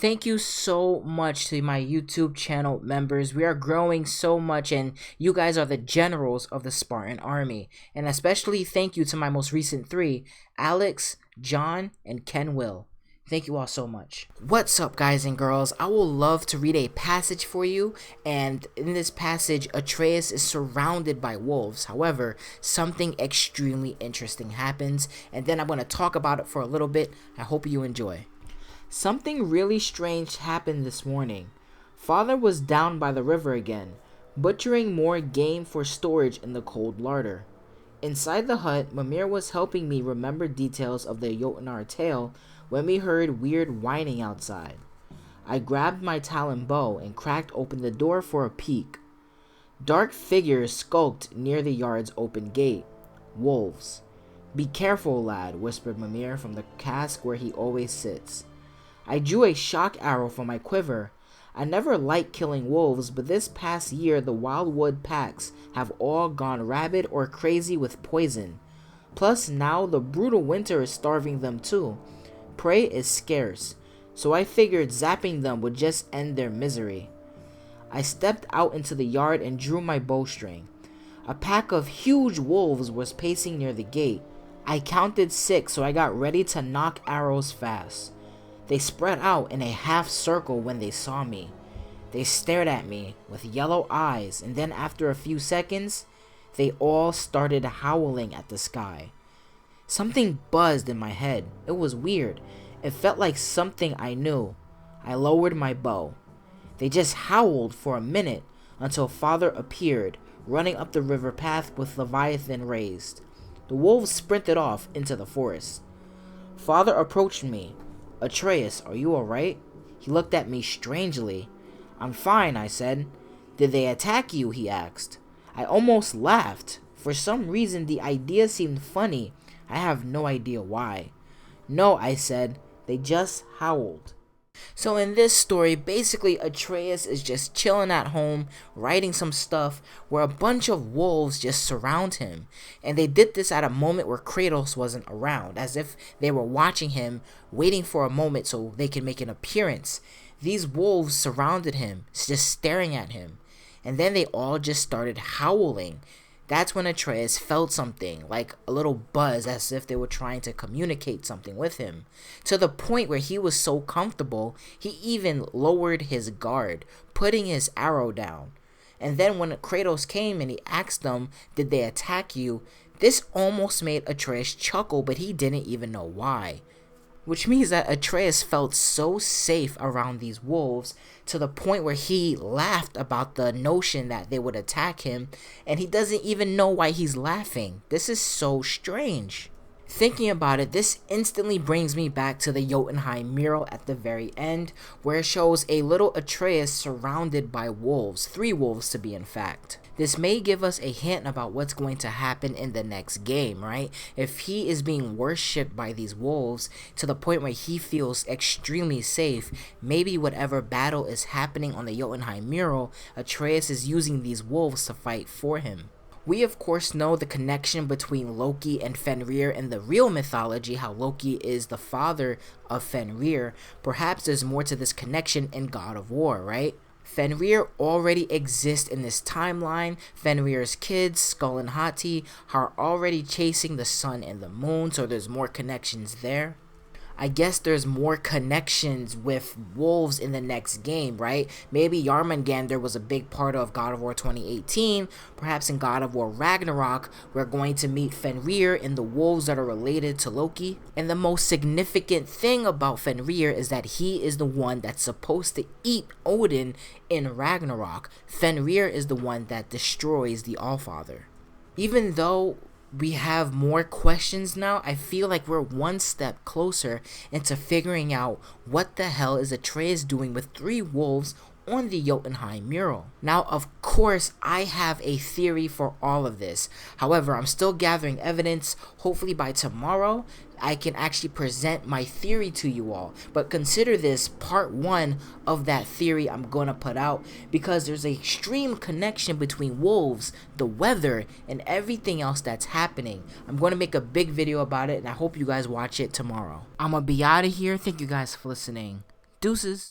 Thank you so much to my YouTube channel members. We are growing so much, and you guys are the generals of the Spartan army. And especially thank you to my most recent three, Alex, John, and Ken Will. Thank you all so much. What's up, guys and girls? I will love to read a passage for you, and in this passage, Atreus is surrounded by wolves. However, something extremely interesting happens, and then I'm going to talk about it for a little bit. I hope you enjoy. Something really strange happened this morning. Father was down by the river again, butchering more game for storage in the cold larder. Inside the hut, Mimir was helping me remember details of the Jotnar tale when we heard weird whining outside. I grabbed my talon bow and cracked open the door for a peek. Dark figures skulked near the yard's open gate. Wolves. "Be careful, lad," whispered Mimir from the cask where he always sits. I drew a shock arrow from my quiver. I never liked killing wolves, but this past year the wildwood packs have all gone rabid or crazy with poison. Plus now the brutal winter is starving them too. Prey is scarce, so I figured zapping them would just end their misery. I stepped out into the yard and drew my bowstring. A pack of huge wolves was pacing near the gate. I counted 6, so I got ready to knock arrows fast. They spread out in a half circle when they saw me. They stared at me with yellow eyes, and then after a few seconds, they all started howling at the sky. Something buzzed in my head. It was weird. It felt like something I knew. I lowered my bow. They just howled for a minute until Father appeared, running up the river path with Leviathan raised. The wolves sprinted off into the forest. Father approached me. "Atreus, are you alright?" He looked at me strangely. "I'm fine," I said. "Did they attack you?" he asked. I almost laughed. For some reason the idea seemed funny. I have no idea why. "No," I said. "They just howled." So in this story, basically Atreus is just chilling at home, writing some stuff, where a bunch of wolves just surround him. And they did this at a moment where Kratos wasn't around, as if they were watching him, waiting for a moment so they can make an appearance. These wolves surrounded him, just staring at him. And then they all just started howling. That's when Atreus felt something, like a little buzz, as if they were trying to communicate something with him. To the point where he was so comfortable, he even lowered his guard, putting his arrow down. And then when Kratos came and he asked them, "Did they attack you?" this almost made Atreus chuckle, but he didn't even know why. Which means that Atreus felt so safe around these wolves to the point where he laughed about the notion that they would attack him, and he doesn't even know why he's laughing. This is so strange. Thinking about it, this instantly brings me back to the Jotunheim mural at the very end, where it shows a little Atreus surrounded by wolves, 3 wolves to be in fact. This may give us a hint about what's going to happen in the next game, right? If he is being worshipped by these wolves to the point where he feels extremely safe, maybe whatever battle is happening on the Jotunheim mural, Atreus is using these wolves to fight for him. We of course know the connection between Loki and Fenrir in the real mythology, how Loki is the father of Fenrir. Perhaps there's more to this connection in God of War, right? Fenrir already exists in this timeline. Fenrir's kids, Skull and Hati, are already chasing the sun and the moon, so there's more connections there. I guess there's more connections with wolves in the next game, right? Maybe Yarmangander was a big part of God of War 2018. Perhaps in God of War Ragnarok, we're going to meet Fenrir and the wolves that are related to Loki. And the most significant thing about Fenrir is that he is the one that's supposed to eat Odin in Ragnarok. Fenrir is the one that destroys the Allfather. Even though we have more questions now, I feel like we're one step closer into figuring out what the hell is Atreus doing with 3 wolves on the Jotunheim mural. Now, of course, I have a theory for all of this. However, I'm still gathering evidence. Hopefully by tomorrow, I can actually present my theory to you all. But consider this part 1 of that theory I'm going to put out, because there's a extreme connection between wolves, the weather, and everything else that's happening. I'm going to make a big video about it, and I hope you guys watch it tomorrow. I'm going to be out of here. Thank you guys for listening. Deuces.